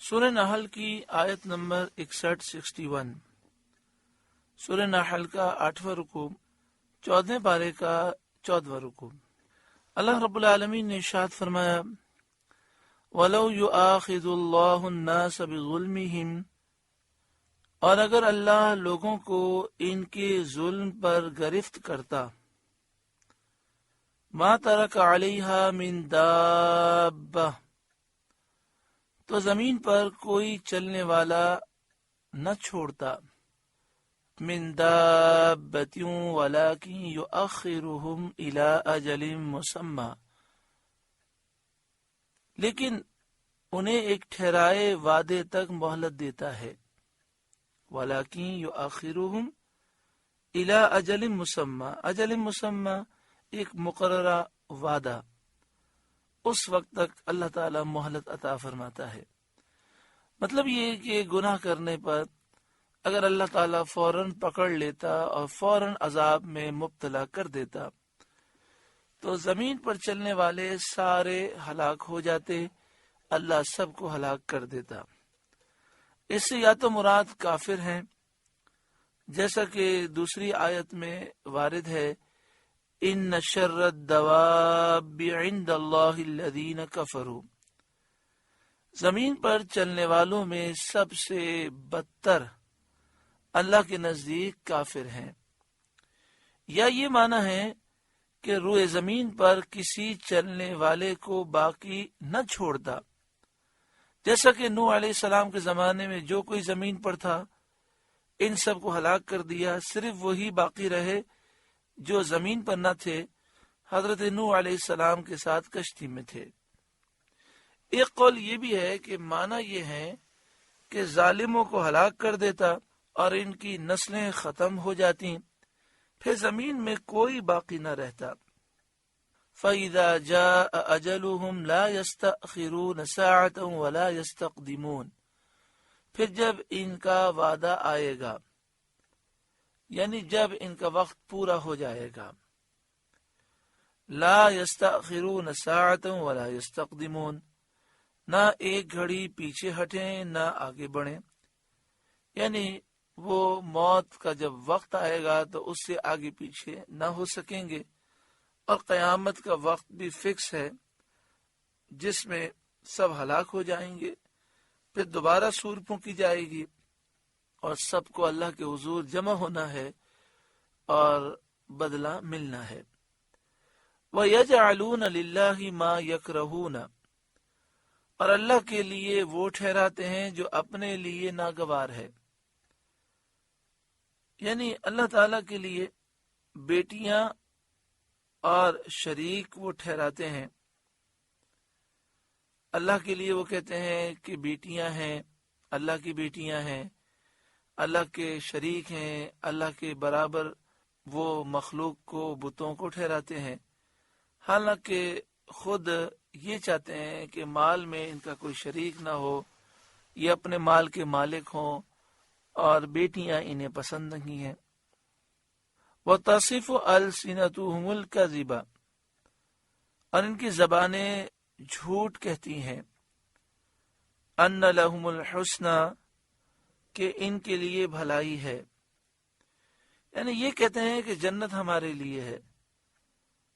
سورہ نحل کی آیت نمبر 61 سورہ نحل کا 8واں رکوع 14 پارے کا 14واں رکوع۔ اللہ رب العالمین نے ارشاد فرمایا وَلَوْ يُؤَاخِذُ اللَّهُ النَّاسَ بِظُلْمِهِمْ، اور اگر اللہ لوگوں کو ان کے ظلم پر گرفت کرتا، مَا تَرَكَ عَلَيْهَا مِن دَابَّةٍ، تو زمین پر کوئی چلنے والا نہ چھوڑتا، من دابۃ ولکن یؤخرہم الی اجل مسمی، لیکن انہیں ایک ٹھہرائے وعدے تک مہلت دیتا ہے، ولکن یؤخرہم الی اجل مسمی، اجل مسمی ایک مقررہ وعدہ، اس وقت تک اللہ تعالی مہلت عطا فرماتا ہے۔ مطلب یہ کہ گناہ کرنے پر اگر اللہ تعالیٰ فوراً پکڑ لیتا اور فوراً عذاب میں مبتلا کر دیتا تو زمین پر چلنے والے سارے ہلاک ہو جاتے، اللہ سب کو ہلاک کر دیتا۔ اس سے یا تو مراد کافر ہیں، جیسا کہ دوسری آیت میں وارد ہے ان شر الدواب عند اللہ الذین کفروا، زمین پر چلنے والوں میں سب سے بدتر اللہ کے نزدیک کافر ہیں، یا یہ معنی ہے کہ روئے زمین پر کسی چلنے والے کو باقی نہ چھوڑتا، جیسا کہ نوح علیہ السلام کے زمانے میں جو کوئی زمین پر تھا ان سب کو ہلاک کر دیا، صرف وہی باقی رہے جو زمین پر نہ تھے، حضرت نوح علیہ السلام کے ساتھ کشتی میں تھے۔ ایک قول یہ بھی ہے کہ معنی یہ ہے کہ ظالموں کو ہلاک کر دیتا اور ان کی نسلیں ختم ہو جاتی، پھر زمین میں کوئی باقی نہ رہتا۔ فَإِذَا جَاءَ أَجَلُهُمْ لَا يَسْتَأْخِرُونَ سَاعَةً وَلَا يَسْتَقْدِمُونَ، پھر جب ان کا وعدہ آئے گا، یعنی جب ان کا وقت پورا ہو جائے گا، لا يستأخرون ساعة ولا يستقدمون، نہ ایک گھڑی پیچھے ہٹیں نہ آگے بڑھیں، یعنی وہ موت کا جب وقت آئے گا تو اس سے آگے پیچھے نہ ہو سکیں گے، اور قیامت کا وقت بھی فکس ہے جس میں سب ہلاک ہو جائیں گے، پھر دوبارہ سور پھونکی جائے گی اور سب کو اللہ کے حضور جمع ہونا ہے اور بدلہ ملنا ہے۔ وَيَجْعَلُونَ لِلَّهِ مَا يَكْرَهُونَ، اور اللہ کے لیے وہ ٹھہراتے ہیں جو اپنے لیے ناگوار ہے، یعنی اللہ تعالیٰ کے لیے بیٹیاں اور شریک وہ ٹھہراتے ہیں۔ اللہ کے لیے وہ کہتے ہیں کہ بیٹیاں ہیں، اللہ کی بیٹیاں ہیں، اللہ کے شریک ہیں، اللہ کے برابر وہ مخلوق کو بتوں کو ٹھہراتے ہیں، حالانکہ خود یہ چاہتے ہیں کہ مال میں ان کا کوئی شریک نہ ہو، یہ اپنے مال کے مالک ہوں، اور بیٹیاں انہیں پسند نہیں ہیں۔ وَتَصِفُ أَلْسِنَتُهُمُ الْكَذِبَ، اور ان کی زبانیں جھوٹ کہتی ہیں، أَنَّ لَهُمُ الْحُسْنَى، کہ ان کے لیے بھلائی ہے، یعنی یہ کہتے ہیں کہ جنت ہمارے لیے ہے،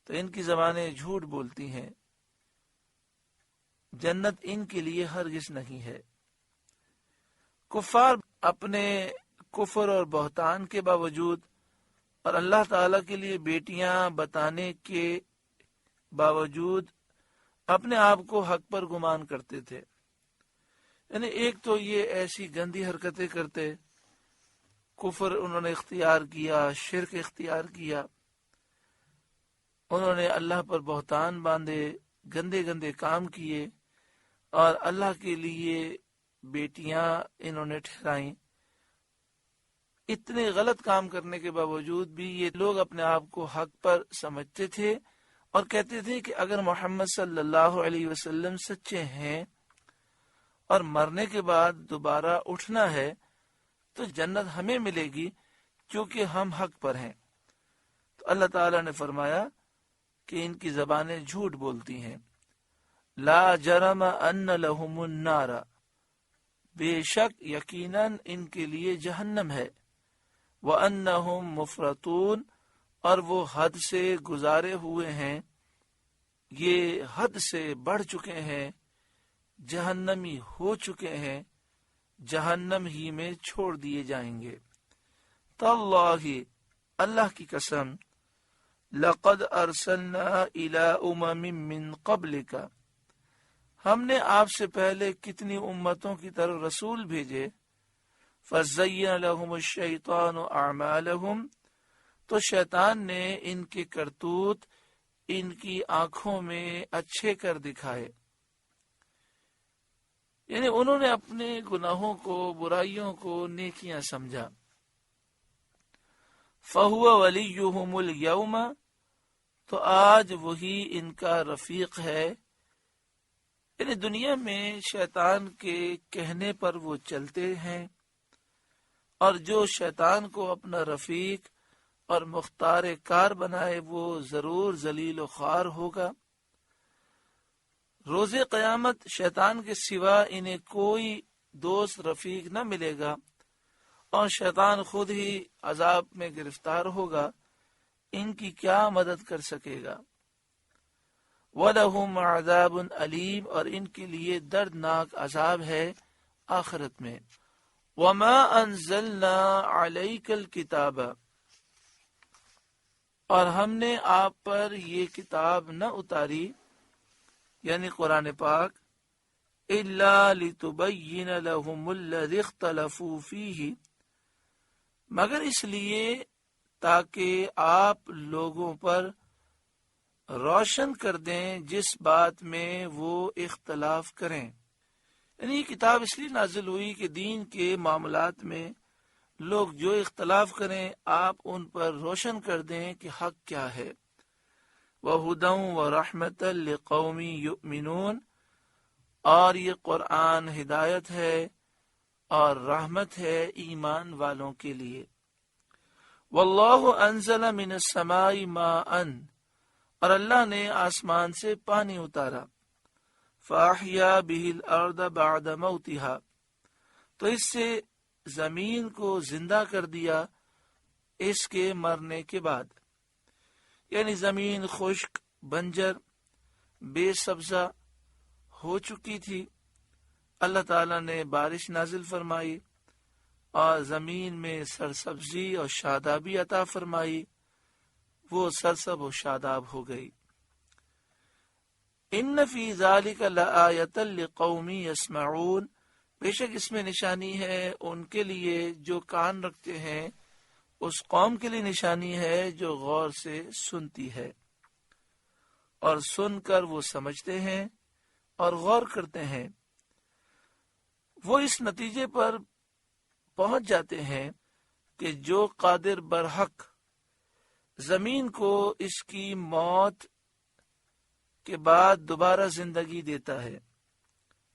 تو ان کی زبانیں جھوٹ بولتی ہیں، جنت ان کے لیے ہرگز نہیں ہے۔ کفار اپنے کفر اور بہتان کے باوجود اور اللہ تعالیٰ کے لیے بیٹیاں بتانے کے باوجود اپنے آپ کو حق پر گمان کرتے تھے، یعنی ایک تو یہ ایسی گندی حرکتیں کرتے، کفر انہوں نے اختیار کیا، شرک اختیار کیا، انہوں نے اللہ پر بہتان باندھے، گندے گندے کام کیے، اور اللہ کے لیے بیٹیاں انہوں نے ٹھہرائیں۔ اتنے غلط کام کرنے کے باوجود بھی یہ لوگ اپنے آپ کو حق پر سمجھتے تھے اور کہتے تھے کہ اگر محمد صلی اللہ علیہ وسلم سچے ہیں اور مرنے کے بعد دوبارہ اٹھنا ہے تو جنت ہمیں ملے گی کیونکہ ہم حق پر ہیں۔ تو اللہ تعالیٰ نے فرمایا کہ ان کی زبانیں جھوٹ بولتی ہیں۔ لا جرم ان لهم النار، بے شک یقیناً ان کے لیے جہنم ہے، وَأَنَّهُمْ مُفْرَطُونَ اور وہ حد سے گزارے ہوئے ہیں، یہ حد سے بڑھ چکے ہیں، جہنمی ہو چکے ہیں، جہنم ہی میں چھوڑ دیے جائیں گے۔ تاللہ اللہ کی قسم، لقد ارسلنا الى امم من قبلک ہم نے آپ سے پہلے کتنی امتوں کی طرف رسول بھیجے، فزین لهم الشیطان اعمالهم تو شیطان نے ان کے کرتوت ان کی آنکھوں میں اچھے کر دکھائے، یعنی انہوں نے اپنے گناہوں کو، برائیوں کو نیکیاں سمجھا۔ فَهُوَ وَلِيُّهُمُ الْيَوْمَ تو آج وہی ان کا رفیق ہے، یعنی دنیا میں شیطان کے کہنے پر وہ چلتے ہیں، اور جو شیطان کو اپنا رفیق اور مختار کار بنائے وہ ضرور ذلیل و خوار ہوگا۔ روز قیامت شیطان کے سوا انہیں کوئی دوست رفیق نہ ملے گا، اور شیطان خود ہی عذاب میں گرفتار ہوگا، ان کی کیا مدد کر سکے گا۔ وَلَهُمْ عَذَابٌ أَلِيمٌ اور ان کے لیے دردناک عذاب ہے آخرت میں۔ وَمَا أَنزَلْنَا عَلَيْكَ الْكِتَابَ اور ہم نے آپ پر یہ کتاب نہ اتاری، یعنی قرآن پاک، إِلَّا لِتُبَيِّنَ لَهُمُ الَّذِي اخْتَلَفُوا فِيهِ مگر اس لیے تاکہ آپ لوگوں پر روشن کر دیں جس بات میں وہ اختلاف کریں، یعنی یہ کتاب اس لیے نازل ہوئی کہ دین کے معاملات میں لوگ جو اختلاف کریں آپ ان پر روشن کر دیں کہ حق کیا ہے۔ وَهُدًى وَرَحْمَةً لِقَوْمٍ يُؤْمِنُونَ اور یہ قرآن ہدایت ہے اور رحمت ہے ایمان والوں کے لیے۔ وَاللَّهُ أَنزَلَ مِنَ السَّمَاءِ مَاءً اور اللہ نے آسمان سے پانی اتارا، فَأَحْيَا بِهِ الْأَرْضَ بَعْدَ مَوْتِهَا تو اس سے زمین کو زندہ کر دیا اس کے مرنے کے بعد، یعنی زمین خشک، بنجر، بے سبزہ ہو چکی تھی، اللہ تعالیٰ نے بارش نازل فرمائی اور زمین میں سرسبزی اور شادابی عطا فرمائی، وہ سرسب و شاداب ہو گئی۔ ان فی ذلک لآیۃ لقوم یسمعون بے شک اس میں نشانی ہے ان کے لیے جو کان رکھتے ہیں، اس قوم کے لیے نشانی ہے جو غور سے سنتی ہے، اور سن کر وہ سمجھتے ہیں اور غور کرتے ہیں، وہ اس نتیجے پر پہنچ جاتے ہیں کہ جو قادر برحق زمین کو اس کی موت کے بعد دوبارہ زندگی دیتا ہے۔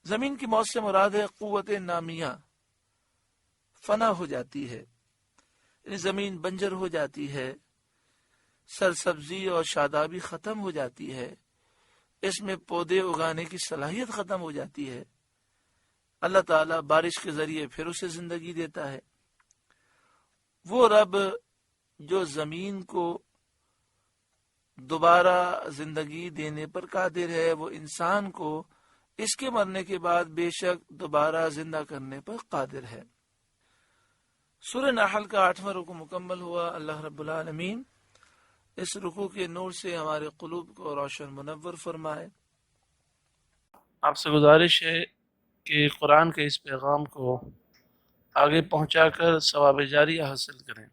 زمین کی موت سے مراد ہے قوت نامیہ فنا ہو جاتی ہے، یعنی زمین بنجر ہو جاتی ہے، سرسبزی اور شادابی ختم ہو جاتی ہے، اس میں پودے اگانے کی صلاحیت ختم ہو جاتی ہے، اللہ تعالیٰ بارش کے ذریعے پھر اسے زندگی دیتا ہے۔ وہ رب جو زمین کو دوبارہ زندگی دینے پر قادر ہے، وہ انسان کو اس کے مرنے کے بعد بے شک دوبارہ زندہ کرنے پر قادر ہے۔ سورہ نحل کا 8واں رکوع مکمل ہوا۔ اللہ رب العالمین اس رکوع کے نور سے ہمارے قلوب کو روشن منور فرمائے۔ آپ سے گزارش ہے کہ قرآن کے اس پیغام کو آگے پہنچا کر ثواب جاریہ حاصل کریں۔